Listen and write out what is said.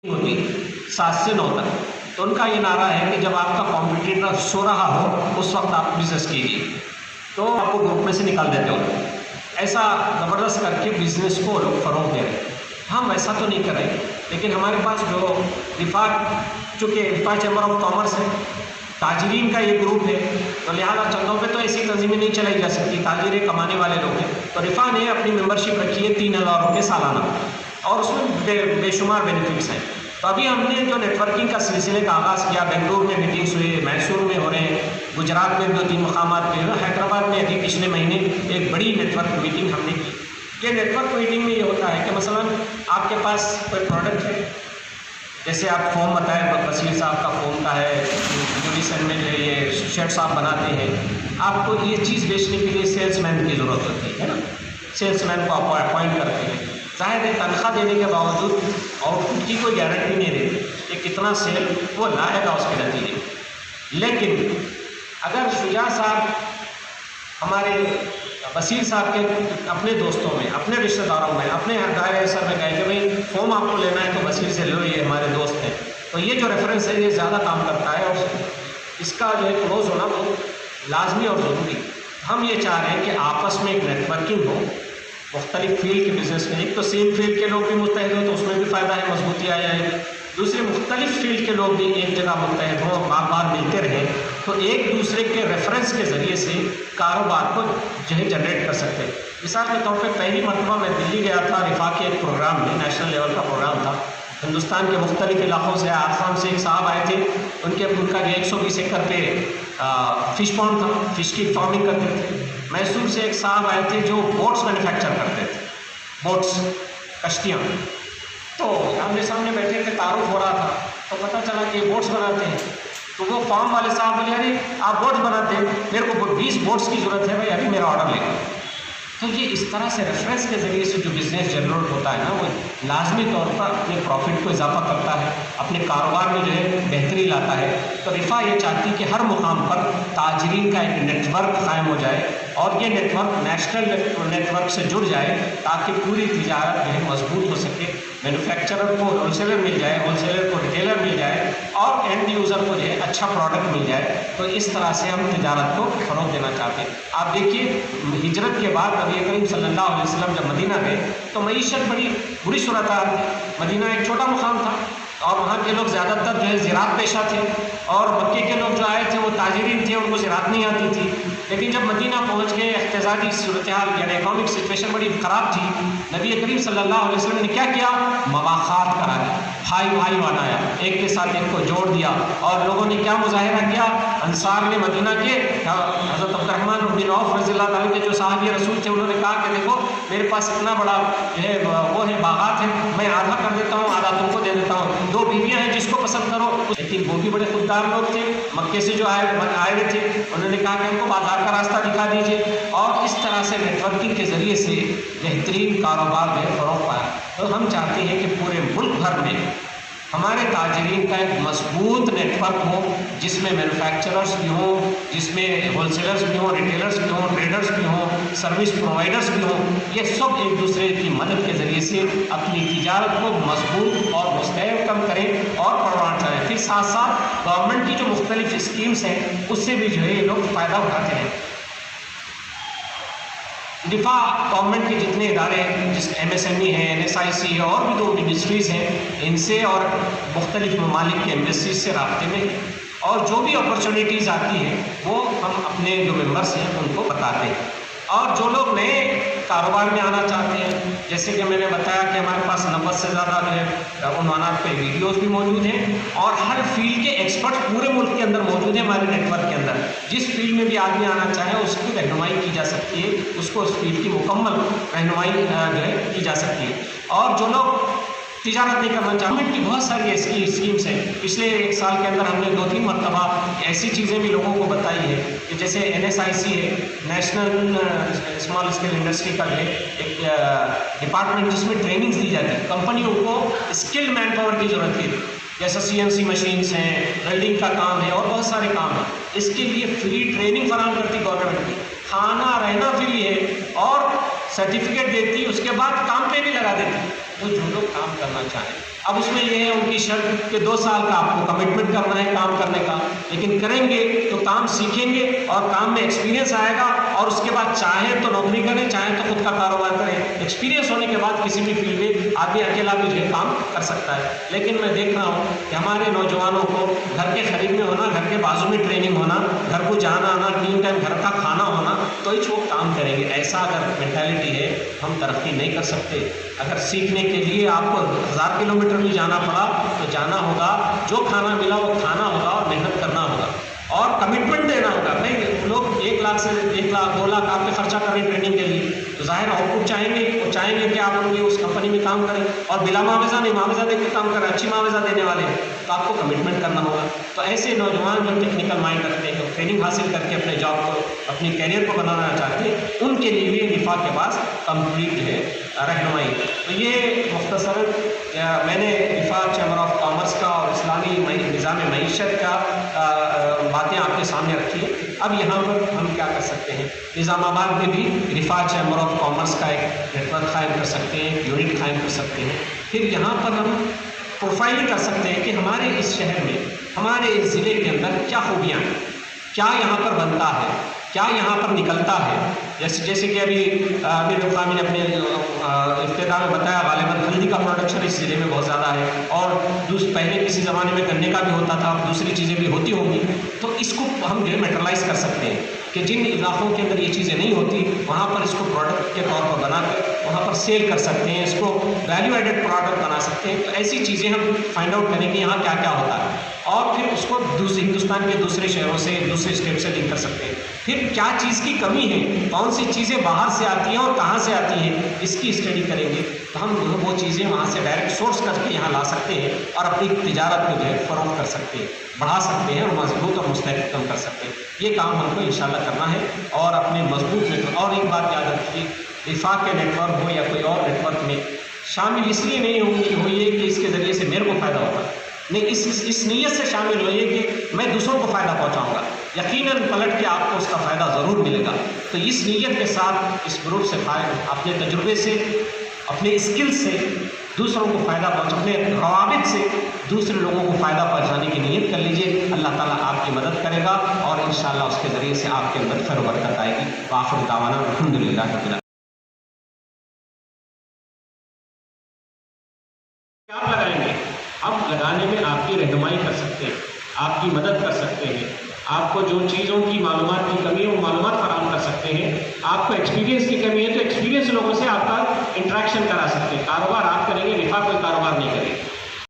होती 7 से 9 तक। तो उनका ये नारा है कि जब आपका कॉम्पिटिटर सो रहा हो उस वक्त आप बिजनेस कीजिए, तो आपको ग्रुप में से निकाल देते हो। ऐसा ज़बरदस्त करके बिजनेस को लोग फ़रोग़ दे रहे हैं। हम वैसा तो नहीं कर रहे, लेकिन हमारे पास जो चूँकि रिफा चैम्बर ऑफ कॉमर्स है, ताजरीन का ये ग्रुप है, तो लिहाजा चंदों पे तो ऐसी तंजीमें नहीं चलाई जा सकती। ताजिर कमाने वाले लोग हैं, तो रिफा ने अपनी मेंबरशिप रखी है 3000 रुपये सालाना, और उसमें बेशुमार बेनिफिट्स हैं। तो अभी हमने जो नेटवर्किंग का सिलसिले का आगाज़ किया, बेंगलुरु में मीटिंग्स हुई, मैसूर में हो रहे हैं, गुजरात में 2-3 मकामात पे, हैदराबाद में अभी पिछले महीने एक बड़ी नेटवर्क मीटिंग हमने की। ये नेटवर्क मीटिंग में ये होता है कि मसलन आपके पास कोई प्रोडक्ट है, जैसे आप फोम बताए, बसीर साहब का फोम का है, यूनिसन में जो ये शर्ट्स आप बनाते हैं, आपको ये चीज़ बेचने के लिए सेल्समैन की ज़रूरत होती है ना। सेल्समैन को आप अपॉइंट करते हैं, ज़ाहिर है तनख्वाह देने के बावजूद आउटपुट की कोई गारंटी नहीं देती कि कितना सेल वो लाएगा उसके नतीजे। लेकिन अगर शुजा साहब हमारे बसीर साहब के अपने दोस्तों में, अपने रिश्तेदारों में, अपने दायरे असर में कहे कि भाई फॉर्म आपको लेना है तो बसीर से लो, ये हमारे दोस्त हैं, तो ये जो रेफरेंस है ये ज़्यादा काम करता है और इसका जो है क्लोज होना बहुत लाजमी और ज़रूरी। हम ये चाह रहे हैं कि आपस में एक नेटवर्किंग हो मुख्तलिफ फील्ड के बिज़नेस में। एक तो सेम फील्ड के लोग भी मुत्तहिद हो तो उसमें भी फ़ायदा है, मजबूती आ जाएगी। दूसरे मुख्तलिफ फील्ड के लोग भी एक जगह मुत्तहिद हों, बार बार मिलते रहें, तो एक दूसरे के रेफरेंस के ज़रिए से कारोबार को जो है जनरेट कर सकते हैं। मिसाल के तौर पे पहली मरतबा मैं दिल्ली गया था, रिफा के एक प्रोग्राम में, नेशनल लेवल का प्रोग्राम था। हिंदुस्तान के मुख्तलिफ इलाक़ों से, आसाम से एक साहब आए थे, उनका जो 120 एकड़ पे फ़िश पॉन्ड था, फ़िश की फार्मिंग करते थे। मैसूर से एक साहब आए थे जो बोट्स मैन्युफैक्चर करते थे, बोट्स, कश्तियाँ। तो आमने सामने बैठे थे, तारुफ हो रहा था, तो पता चला कि बोट्स बनाते हैं। तो वो फार्म वाले साहब बोले, अरे आप बोट्स बनाते हैं, मेरे को 20 बोट्स की ज़रूरत है भाई, अभी मेरा ऑर्डर लेगा। तो ये इस तरह से रेफरेंस के ज़रिए से जो बिज़नेस जनरेट होता है ना, वो लाजमी तौर पर अपने प्रॉफिट को इजाफा करता है, अपने कारोबार में जो है बेहतरी लाता है। तो रिफा ये चाहती है कि हर मुकाम पर ताजरीन का एक नेटवर्क कायम हो जाए और ये नेटवर्क नेशनल नेटवर्क से जुड़ जाए, ताकि पूरी तिजारत जो है मजबूत हो सके। मैन्युफैक्चरर को होलसेलर मिल जाए, होलसेलर को रिटेलर मिल जाए और एंड यूज़र को जो है अच्छा प्रोडक्ट मिल जाए। तो इस तरह से हम तिजारत को फ़रोग़ देना चाहते हैं। आप देखिए, हिजरत के बाद नबी करीम सल्लल्लाहु अलैहि वसल्लम जब मदीना गए तो मईशत बड़ी बुरी सूरत हाल थी। मदीना एक छोटा मुकाम था और वहाँ के लोग ज़्यादातर जो है ज़राअत पेशा थे, और मक्के के लोग जो आए थे वो ताजिरीन थे, उनको ज़राअत नहीं आती थी। लेकिन जब मदीना पहुँच गए, इक़्तिसादी सूरत हाल यानी इकनॉमिक सिचुएशन बड़ी ख़राब थी। नबी करीम सल्लल्लाहु अलैहि वसल्लम ने क्या किया, मवाख़ात करा दी, भाई भाई बनाया, एक के साथ एक को जोड़ दिया। और लोगों ने क्या मुजाहिरा किया, अंसार ने मदीना के हज़रत अब्दुर्रहमान बिन औफ़ रज़ियल्लाहु अन्हु के जो साहबी रसूल थे, उन्होंने कहा कि देखो मेरे पास इतना बड़ा जो है वो है बागात है, मैं आधा कर देता हूँ, आधा तुमको दे देता हूँ, 2 बीवियाँ हैं जिसको पसंद करो। लेकिन वो भी बड़े खुददार लोग थे, मक्के से जो आए थे, उन्होंने कहा कि हमको बाजार का रास्ता दिखा दीजिए। और इस तरह से नेटवर्किंग के ज़रिए से बेहतरीन कारोबार में फ़रोग़ पाया। तो हम चाहते हैं कि पूरे मुल्क भर में हमारे ताजरीन का एक मजबूत नेटवर्क हो, जिसमें मैन्युफैक्चरर्स भी हों, जिसमें होलसेलर्स भी हों, रिटेलर्स भी हों, ट्रेडर्स भी हों, सर्विस प्रोवाइडर्स भी हों। ये सब एक दूसरे की मदद के ज़रिए से अपनी तिजारत को मजबूत और मुस्तहकम करें और बढ़ाना चाहें। फिर साथ साथ गवर्नमेंट की जो मुख्तलिफ स्कीम्स हैं उससे भी जो है ये लोग फ़ायदा उठाते रहें। रिफा गवर्नमेंट के जितने इदारे हैं, जिस MSME है, NSIC है, और भी 2 मिनिस्ट्रीज़ हैं, इनसे और मुख्तलिफ ममालिक के एम्बेसीज से राब्ते में हैं। और जो भी अपॉर्चुनिटीज़ आती हैं वो हम अपने जो मेंबर्स हैं उनको बताते हैं। और जो लोग नए कारोबार में आना चाहते हैं, जैसे कि मैंने बताया कि हमारे पास 90 से ज़्यादा जो है उन्वानात पे वीडियोस भी मौजूद हैं, और हर फील्ड के एक्सपर्ट पूरे मुल्क के अंदर मौजूद हैं हमारे नेटवर्क के अंदर। जिस फील्ड में भी आदमी आना चाहे उसकी रहनुमाई की जा सकती है, उसको उस फील्ड की मुकम्मल रहनुमाई जो है की जा सकती है। और जो लोग तिजारत नहीं करना चाहते, गवर्नमेंट की बहुत सारी ऐसी स्कीम्स हैं। पिछले 1 साल के अंदर हमने 2-3 मरतबा ऐसी चीज़ें भी लोगों को बताई है कि जैसे NSIC है, नेशनल स्मॉल स्केल इंडस्ट्री का है एक डिपार्टमेंट, जिसमें ट्रेनिंग्स दी जाती है। कंपनियों को स्किल्ड मैन पावर की ज़रूरत है, जैसे CNC मशीन्स हैं, वेल्डिंग का काम है और बहुत सारे काम हैं। इसके लिए फ्री ट्रेनिंग फराहम करती गवर्नमेंट की, खाना रहना फ्री है और सर्टिफिकेट देती, उसके बाद काम पे भी लगा देती। तो जो लोग काम करना चाहें اب اس میں یہ ہے ان کی شرط کہ 2 سال کا آپ کو کمٹمنٹ کرنا ہے کام کرنے کا، لیکن کریں گے تو کام سیکھیں گے اور کام میں ایکسپیرینس آئے گا، اور اس کے بعد چاہیں تو نوکری کریں، چاہیں تو خود کا کاروبار کریں۔ ایکسپیرینس ہونے کے بعد کسی بھی فیلڈ میں آدمی اکیلا بھی جو کام کر سکتا ہے۔ لیکن میں دیکھ رہا ہوں کہ ہمارے نوجوانوں کو گھر کے قریب میں ہونا، گھر کے بازو میں ٹریننگ ہونا، گھر کو جانا آنا، 3 ٹائم گھر کا کھانا ہونا، تو ہی وہ کام کریں گے۔ ایسا اگر مینٹالٹی ہے ہم ترقی نہیں کر سکتے۔ اگر سیکھنے کے لیے آپ کو 1000 کلومیٹر بھی جانا پڑا تو جانا ہوگا، جو کھانا ملا وہ کھانا ہوگا اور محنت کرنا ہوگا اور کمٹمنٹ دینا ہوگا۔ بھائی لوگ 1 لاکھ سے 1 لاکھ 2 لاکھ آپ پہ خرچہ کریں ٹریننگ کے لیے، تو ظاہر آؤٹ پٹ چاہیں گے، وہ چاہیں گے کہ آپ ان کی اس کمپنی میں کام کریں، اور بلا معاوضہ نہیں، معاوضہ دے کے کام کریں، اچھی معاوضہ دینے والے ہیں، تو آپ کو کمٹمنٹ کرنا ہوگا۔ تو ایسے نوجوان جو ٹیکنیکل مائنڈ رکھتے ہیں، جو ٹریننگ حاصل کر کے اپنے جاب کو، اپنی کیریئر کو بنانا چاہتے ہیں، ان کے لیے بھی نفاق کے پاس کمپلیٹ ہے رہنمائی۔ تو یہ مختصراً میں نے نفاق چیمبر آف کامرس کا اور اسلامی نظام معیشت کا باتیں آپ کے سامنے رکھی ہیں۔ اب یہاں پر ہم کیا کر سکتے ہیں؟ نظام آباد میں بھی رفاع چیمبر آف کامرس کا ایک نیٹ ورک قائم کر سکتے ہیں، ایک یونٹ قائم کر سکتے ہیں۔ پھر یہاں پر ہم پروفائلنگ کر سکتے ہیں کہ ہمارے اس شہر میں، ہمارے اس ضلع کے اندر کیا خوبیاں ہیں، کیا یہاں پر بنتا ہے، کیا یہاں پر نکلتا ہے۔ جیسے کہ ابھی امیر مقامی نے اپنے افتتاح میں بتایا، غالباً ہلدی کا پروڈکشن اس ضلع میں بہت زیادہ ہے، اور پہلے کسی زمانے میں گنے کا بھی ہوتا تھا، دوسری چیزیں بھی ہوتی ہوں گی۔ تو اس کو ہم جو ہے میٹرلائز کر سکتے ہیں کہ جن علاقوں کے اندر یہ چیزیں نہیں ہوتی، وہاں پر اس کو پروڈکٹ کے طور پر بنا کر وہاں پر سیل کر سکتے ہیں، اس کو ویلیو ایڈڈ پروڈکٹ بنا سکتے ہیں۔ تو ایسی چیزیں ہم فائنڈ آؤٹ کریں گے یہاں کیا کیا ہوتا ہے، اور پھر اس کو ہندوستان کے دوسرے شہروں سے، دوسرے اسٹیٹ سے لنک کر سکتے ہیں۔ پھر کیا چیز کی کمی ہے، کون سی چیزیں باہر سے آتی ہیں اور کہاں سے آتی ہیں، اس کی اسٹڈی کریں گے تو ہم وہ چیزیں وہاں سے ڈائریکٹ سورس کر کے یہاں لا سکتے ہیں اور اپنی تجارت کو جو ہے فروغ کر سکتے ہیں، بڑھا سکتے ہیں اور مضبوط اور مستحکم کر سکتے ہیں۔ یہ کام ہم کو انشاءاللہ کرنا ہے، اور اپنے مضبوط نیٹ، اور ایک بات یاد رکھیے، رفاق کے نیٹ ورک ہو یا کوئی اور نیٹ ورک میں شامل اس لیے نہیں ہوئیے کہ اس کے ذریعے سے میرے کو فائدہ ہوگا، نہیں، اس نیت سے شامل ہوئیے کہ میں دوسروں کو فائدہ پہنچاؤں گا، یقیناً پلٹ کے آپ کو اس کا فائدہ ضرور ملے گا۔ تو اس نیت کے ساتھ اس گروپ سے اپنے تجربے سے، اپنے اسکل سے دوسروں کو فائدہ اپنے روابط سے دوسرے لوگوں کو فائدہ پہنچانے کی نیت کر لیجئے۔ اللہ تعالیٰ آپ کی مدد کرے گا اور انشاءاللہ اس کے ذریعے سے آپ کے اندر خیر و برکت آئے گی۔ وآخر دعوانا الحمدللہ رب العالمین۔ آپ لگائیں گے، اب لگانے میں آپ کی رہنمائی کر سکتے ہیں، آپ کی مدد کر سکتے ہیں، آپ کو جو چیزوں کی معلومات کی کمی ہے وہ معلومات فراہم کر سکتے ہیں، آپ کو ایکسپیرینس کی کمی ہے تو ایکسپیرینس لوگوں سے آپ کا انٹریکشن کرا سکتے ہیں۔ کاروبار آپ کریں گے، رفاق کوئی کاروبار نہیں کرے گا۔